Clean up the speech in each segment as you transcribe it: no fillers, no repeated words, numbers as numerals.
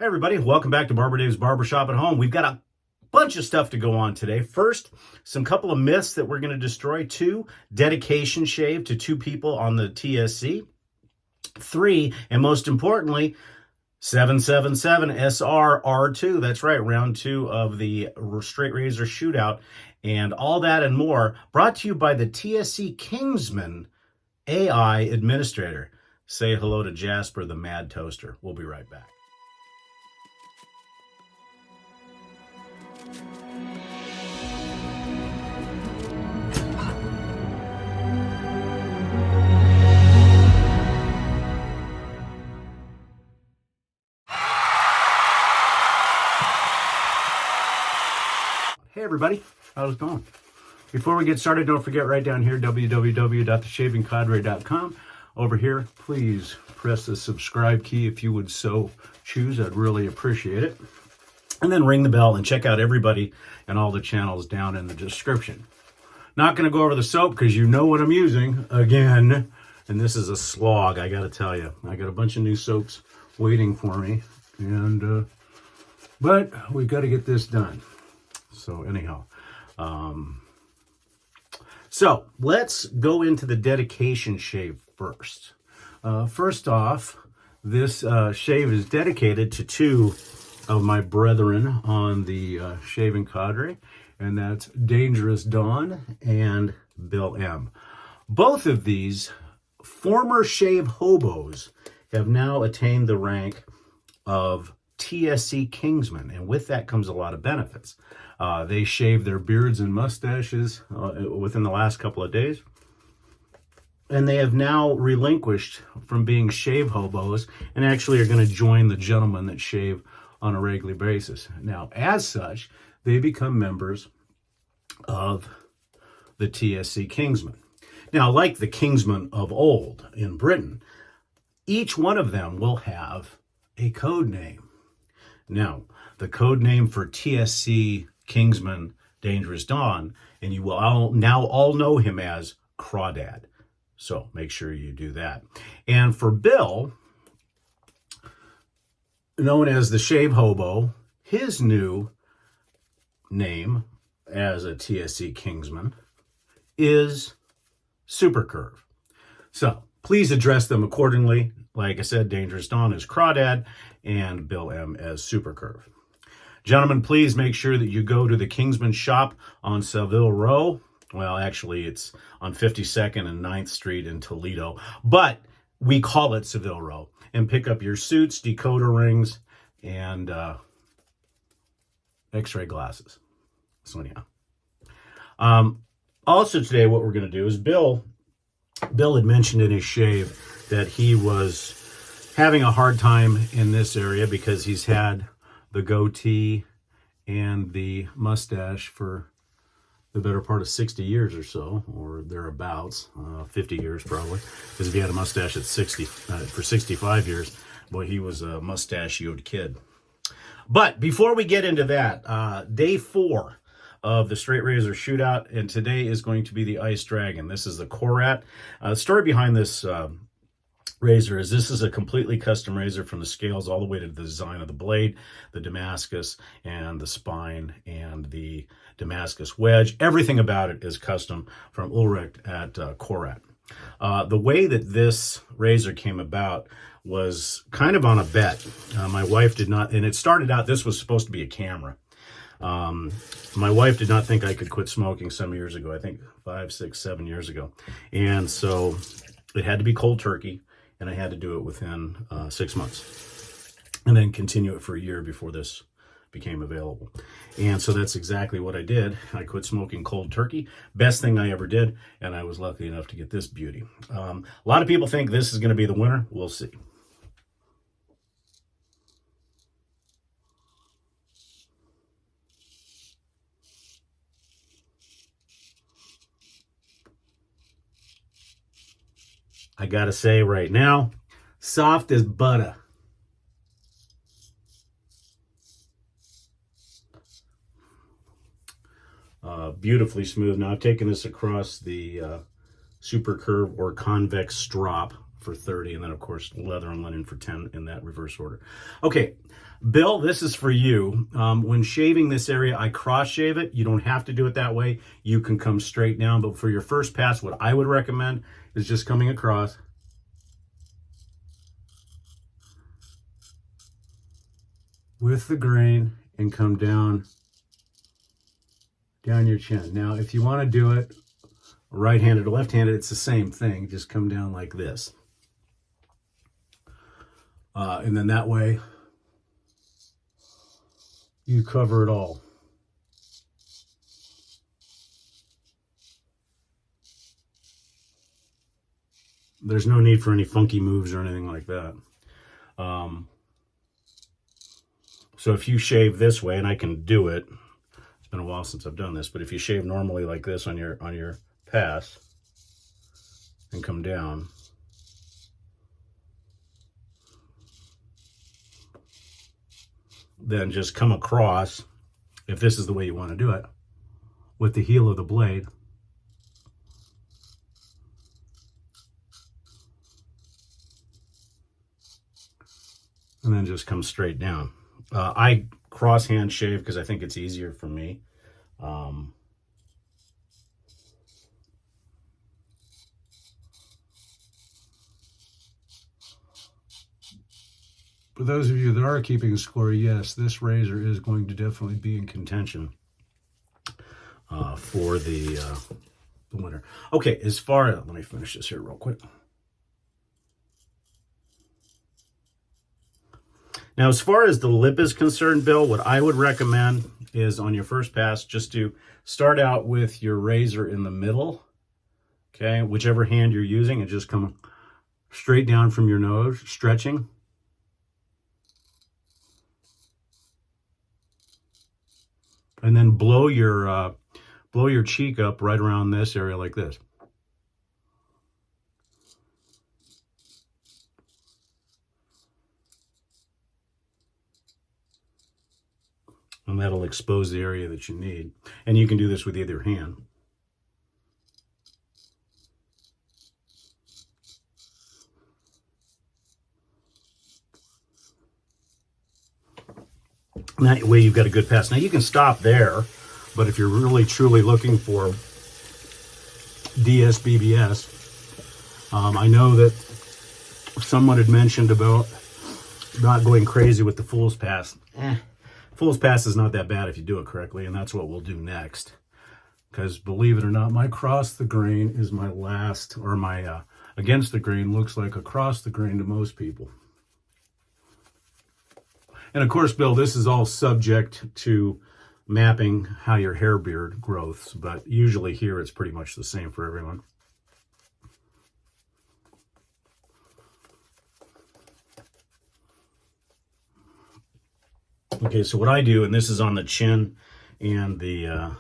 Hey everybody, welcome back to Barber Dave's Barbershop at Home. We've got a bunch of stuff to go on today. First, some couple of myths that we're going to destroy. 2, dedication shave to 2 people on the TSC. 3, and most importantly, 777SR.r2. That's right, round 2 of the straight razor shootout. And all that and more brought to you by the TSC Kingsmen AI administrator. Say hello to Jasper the Mad Toaster. We'll be right back. Hey everybody, how's it going? Before we get started, don't forget right down here, www.theshavingcadre.com. Over here, please press the subscribe key if you would so choose. I'd really appreciate it. And then ring the bell and check out everybody and all the channels down in the description. Not going to go over the soap because you know what I'm using again. And this is a slog, I got to tell you. I got a bunch of new soaps waiting for me. But we've got to get this done. So anyhow, so let's go into the dedication shave first. First off, this shave is dedicated to 2 of my brethren on the Shaving Cadre, and that's Dangerous Dawn and Bill M. Both of these former shave hobos have now attained the rank of TSC Kingsmen, and with that comes a lot of benefits. They shave their beards and mustaches within the last couple of days, and they have now relinquished from being shave hobos and actually are going to join the gentlemen that shave on a regular basis. Now, as such, they become members of the TSC Kingsmen. Now, like the Kingsmen of old in Britain, each one of them will have a code name. Now, the code name for TSC Kingsman Dangerous Dawn, and you will now all know him as Crawdad. So make sure you do that. And for Bill, known as the Shave Hobo, his new name as a TSC Kingsman is Super Curve. So please address them accordingly. Like I said, Dangerous Dawn is Crawdad and Bill M as Super Curve. Gentlemen, please make sure that you go to the Kingsman shop on Savile Row. Well, actually, it's on 52nd and 9th Street in Toledo, but we call it Savile Row. And pick up your suits, decoder rings, and x-ray glasses. So anyhow. Also today, what we're going to do is Bill had mentioned in his shave that he was having a hard time in this area because he's had the goatee and the mustache for the better part of 60 years or so, or thereabouts, 50 years probably, because if he had a mustache at 60 for 65 years, boy, he was a mustachioed kid. But before we get into that, day 4 of the straight razor shootout, and today is going to be the Ice Dragon. This is the Koraat. The story behind this razor is this is a completely custom razor, from the scales all the way to the design of the blade, the Damascus, and the spine, and the Damascus wedge. Everything about it is custom from Ulrich at Koraat. The way that this razor came about was kind of on a bet. My wife did not, and it started out, this was supposed to be a camera. My wife did not think I could quit smoking some years ago, I think 5, 6, 7 years ago. And so it had to be cold turkey, and I had to do it within 6 months, and then continue it for a year before this became available. And so that's exactly what I did. I quit smoking cold turkey. Best thing I ever did, and I was lucky enough to get this beauty. A lot of people think this is going to be the winner. We'll see. I gotta say right now, soft as butter. Beautifully smooth. Now I've taken this across the Super Curve or Convex Strop for 30, and then of course leather and linen for 10 in that reverse order. Okay, Bill, this is for you. When shaving this area, I cross shave it. You don't have to do it that way. You can come straight down, but for your first pass, what I would recommend is just coming across. With the grain and come down your chin. Now, if you want to do it right-handed or left-handed, it's the same thing. Just come down like this. And then that way, you cover it all. There's no need for any funky moves or anything like that. So if you shave this way, and I can do it, it's been a while since I've done this, but if you shave normally like this on your pass and come down, then just come across, if this is the way you want to do it, with the heel of the blade. And then just come straight down. I cross hand shave because I think it's easier for me. For those of you that are keeping score, yes, this razor is going to definitely be in contention for the winner. Okay, as far as, let me finish this here real quick. Now, as far as the lip is concerned, Bill, what I would recommend is on your first pass, just to start out with your razor in the middle, okay, whichever hand you're using, and just come straight down from your nose, stretching. And then blow your cheek up right around this area like this. And that'll expose the area that you need. And you can do this with either hand. And that way you've got a good pass. Now you can stop there, but if you're really truly looking for DSBBS, I know that someone had mentioned about not going crazy with the Fool's Pass. Fool's Pass is not that bad if you do it correctly, and that's what we'll do next. Because believe it or not, my cross the grain is my last, or my against the grain looks like across the grain to most people. And of course, Bill, this is all subject to mapping how your hair beard growths, but usually here it's pretty much the same for everyone. Okay, so what I do, and this is on the chin and the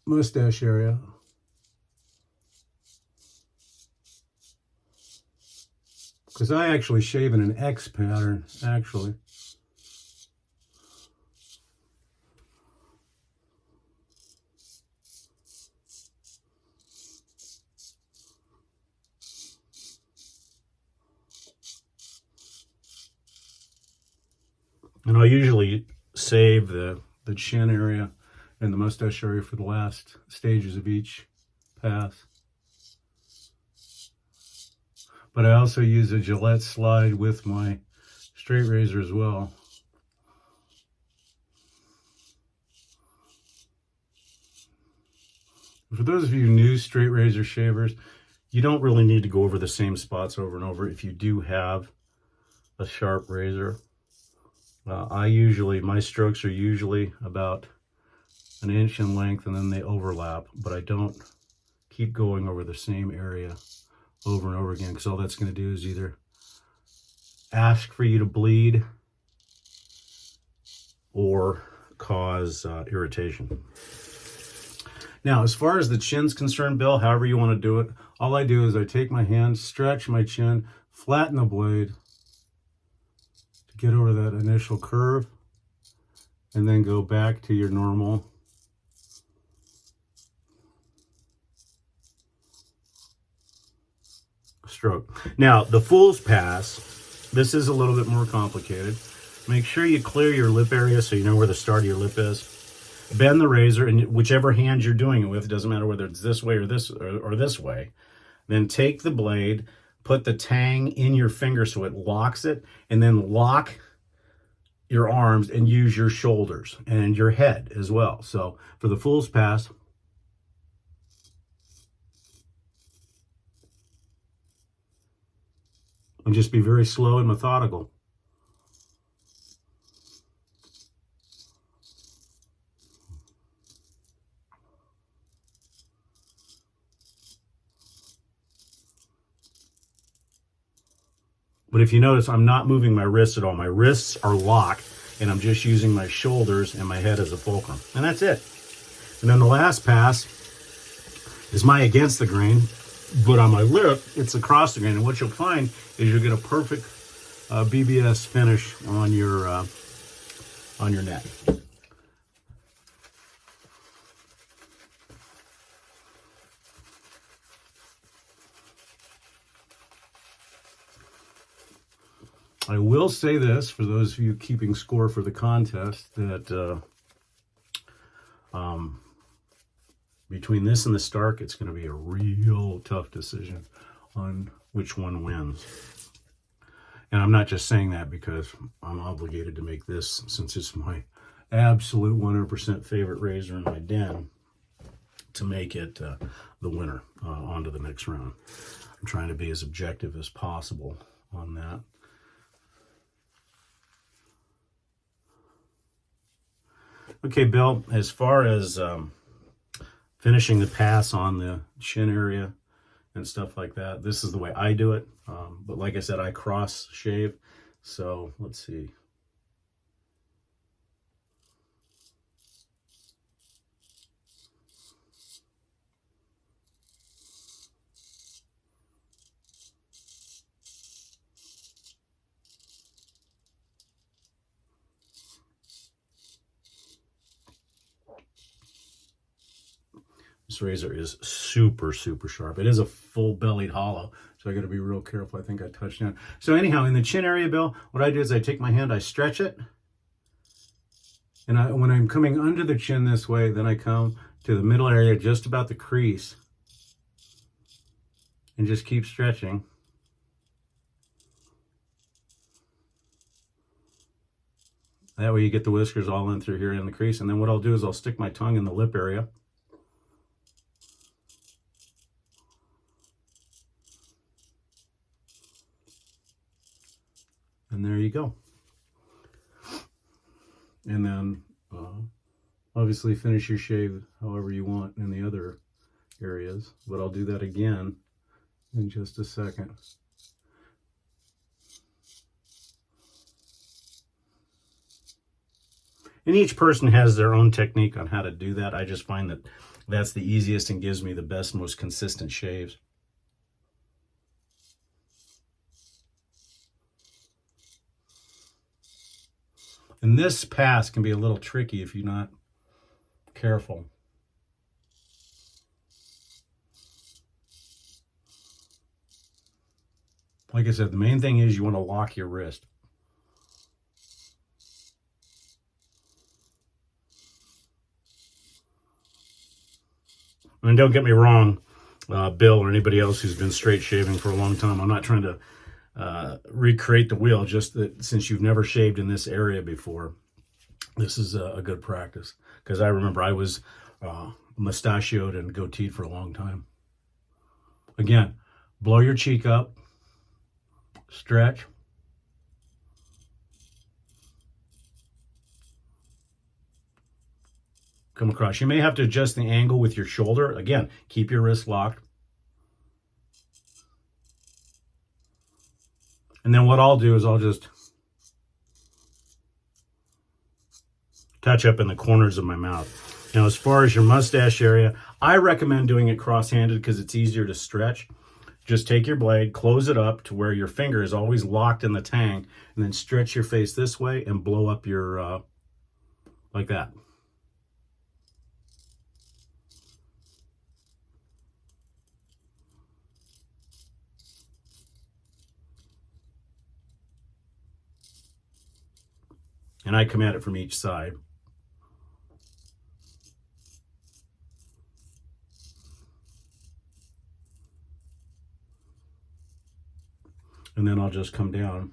mustache area. Because I actually shave in an X pattern, actually. And I'll usually save the chin area and the mustache area for the last stages of each pass. But I also use a Gillette slide with my straight razor as well. For those of you new straight razor shavers, you don't really need to go over the same spots over and over if you do have a sharp razor. My strokes are usually about an inch in length and then they overlap, but I don't keep going over the same area over and over again, because all that's going to do is either ask for you to bleed or cause irritation. Now, as far as the chin's concerned, Bill, however you want to do it, all I do is I take my hand, stretch my chin, flatten the blade to get over that initial curve, and then go back to your normal stroke. Now, the fool's pass, this is a little bit more complicated. Make sure you clear your lip area so you know where the start of your lip is. Bend the razor, and whichever hand you're doing it with, it doesn't matter whether it's this way or this way. Then take the blade, put the tang in your finger so it locks it, and then lock your arms and use your shoulders and your head as well. So for the fool's pass, and just be very slow and methodical. But if you notice, I'm not moving my wrists at all. My wrists are locked, and I'm just using my shoulders and my head as a fulcrum. And that's it. And then the last pass is my against the grain, but on my lip, it's across the grain. And what you'll find is you'll get a perfect BBS finish on your neck. I will say this, for those of you keeping score for the contest, that between this and the Stark, it's going to be a real tough decision on which one wins. And I'm not just saying that because I'm obligated to make this, since it's my absolute 100% favorite razor in my den, to make it the winner on to the next round. I'm trying to be as objective as possible on that. Okay, Bill, as far as finishing the pass on the chin area and stuff like that, this is the way I do it. But like I said, I cross shave. So let's see. This razor is super, super sharp. It is a full-bellied hollow, so I got to be real careful. I think I touched down. So anyhow, in the chin area, Bill, what I do is I take my hand, I stretch it, and when I'm coming under the chin this way, then I come to the middle area, just about the crease, and just keep stretching. That way you get the whiskers all in through here in the crease. And then what I'll do is I'll stick my tongue in the lip area. And there you go. And then obviously finish your shave however you want in the other areas. But I'll do that again in just a second. And each person has their own technique on how to do that. I just find that that's the easiest and gives me the best, most consistent shaves. And this pass can be a little tricky if you're not careful. Like I said, the main thing is you want to lock your wrist. And don't get me wrong, Bill or anybody else who's been straight shaving for a long time, I'm not trying to recreate the wheel, just that since you've never shaved in this area before, this is a good practice. Because I remember I was mustachioed and goateed for a long time. Again, blow your cheek up, stretch. Come across. You may have to adjust the angle with your shoulder. Again, keep your wrist locked. And then what I'll do is I'll just touch up in the corners of my mouth. Now, as far as your mustache area, I recommend doing it cross-handed because it's easier to stretch. Just take your blade, close it up to where your finger is always locked in the tang, and then stretch your face this way and blow up your, like that. And I come at it from each side. And then I'll just come down.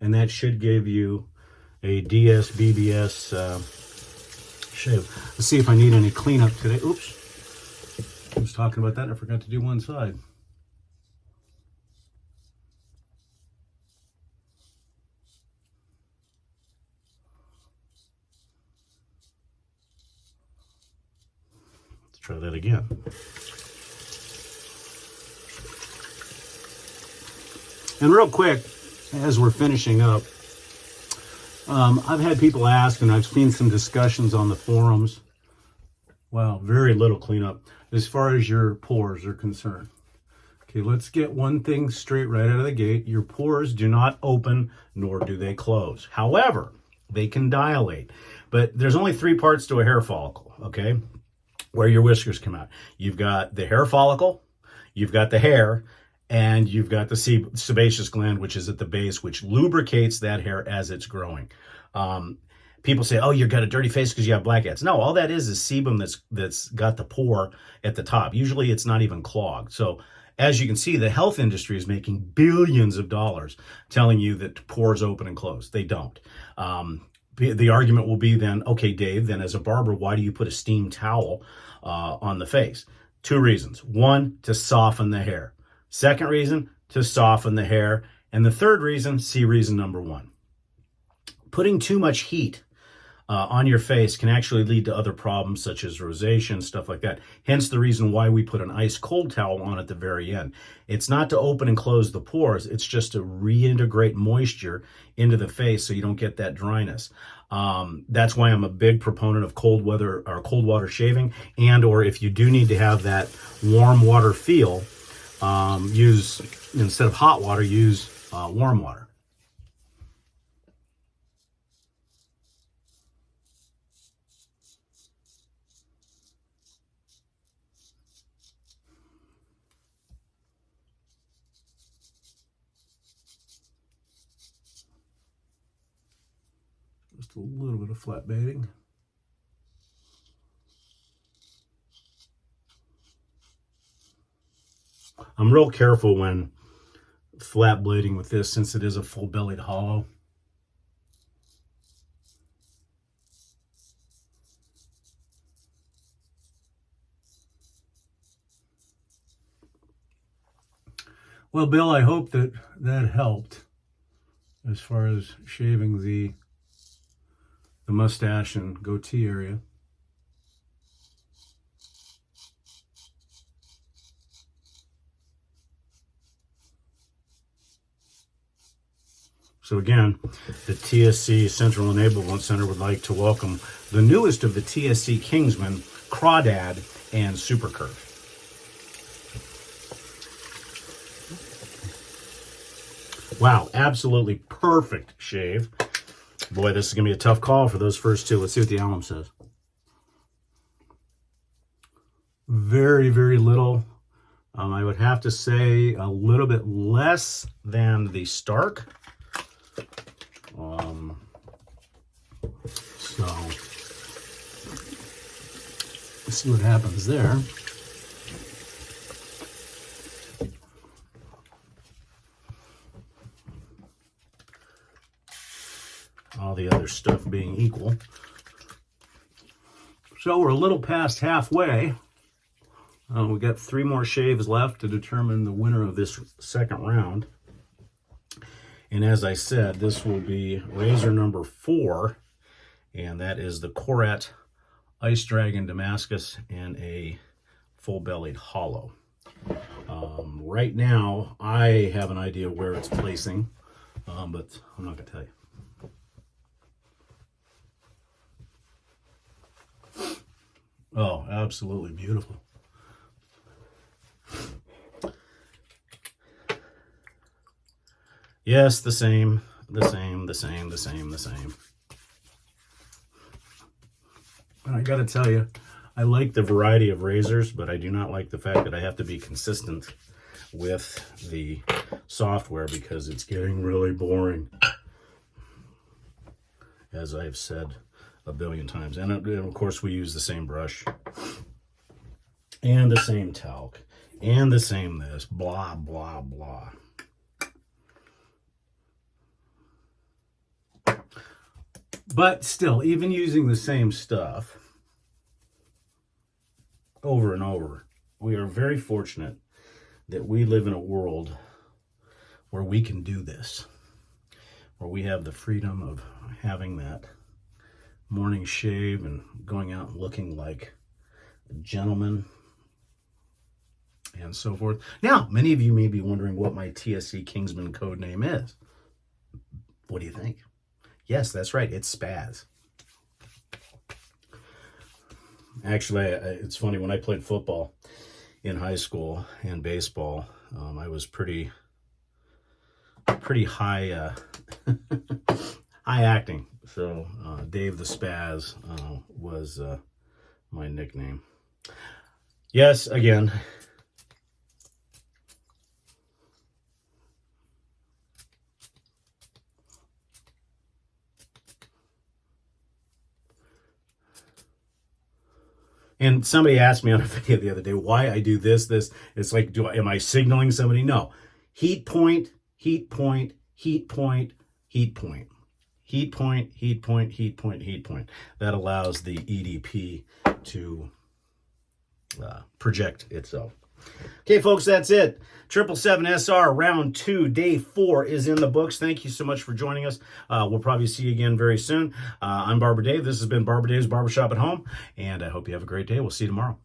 And that should give you a DS BBS shave. Let's see if I need any cleanup today. Oops. I was talking about that and I forgot to do one side. Let's try that again. And real quick, as we're finishing up, I've had people ask, and I've seen some discussions on the forums. Wow, very little cleanup as far as your pores are concerned. Okay, let's get one thing straight right out of the gate. Your pores do not open, nor do they close. However, they can dilate. But there's only 3 parts to a hair follicle, okay, where your whiskers come out. You've got the hair follicle, you've got the hair, and you've got the sebaceous gland, which is at the base, which lubricates that hair as it's growing. People say, oh, you've got a dirty face because you have blackheads. No, all that is sebum that's got the pore at the top. Usually it's not even clogged. So as you can see, the health industry is making billions of dollars telling you that pores open and close. They don't. The argument will be then, okay, Dave, then as a barber, why do you put a steam towel on the face? 2 reasons. 1, to soften the hair. 2nd reason, to soften the hair. And the 3rd reason, reason number 1. Putting too much heat on your face can actually lead to other problems such as rosacea and stuff like that. Hence the reason why we put an ice cold towel on at the very end. It's not to open and close the pores. It's just to reintegrate moisture into the face so you don't get that dryness. That's why I'm a big proponent of cold water shaving, and or if you do need to have that warm water feel, use, instead of hot water, use warm water. Just a little bit of flat baiting. I'm real careful when flat blading with this, since it is a full-bellied hollow. Well, Bill, I hope that helped as far as shaving the mustache and goatee area. So again, the TSC Central Enablement Center would like to welcome the newest of the TSC Kingsmen, Koraat and Super Curve. Wow, absolutely perfect shave. Boy, this is going to be a tough call for those first 2. Let's see what the alum says. Very, very little. I would have to say a little bit less than the Stark. So let's see what happens there. All the other stuff being equal. So we're a little past halfway. We've got 3 more shaves left to determine the winner of this 2nd round. And as I said, this will be razor number 4, and that is the Koraat Ice Dragon Damascus in a full-bellied hollow. Right now, I have an idea where it's placing, but I'm not going to tell you. Oh, absolutely beautiful. Yes, the same. And I got to tell you, I like the variety of razors, but I do not like the fact that I have to be consistent with the software because it's getting really boring. as I've said a billion times. And of course, we use the same brush and the same talc and the same this, blah, blah, blah. But still, even using the same stuff over and over, we are very fortunate that we live in a world where we can do this, where we have the freedom of having that morning shave and going out and looking like a gentleman and so forth. Now, many of you may be wondering what my TSC Kingsmen code name is. What do you think? Yes, that's right. It's Spaz. Actually, it's funny. When I played football in high school and baseball, I was pretty high high acting. So Dave the Spaz was my nickname. Yes, again. And somebody asked me on a video the other day why I do this. It's like, am I signaling somebody? No. Heat point, heat point, heat point, heat point. Heat point, heat point, heat point, heat point. That allows the EDP to project itself. Okay, folks, that's it. 777SR round 2, day 4 is in the books. Thank you so much for joining us. We'll probably see you again very soon. I'm Barber Dave. This has been Barber Dave's Barbershop at Home, and I hope you have a great day. We'll see you tomorrow.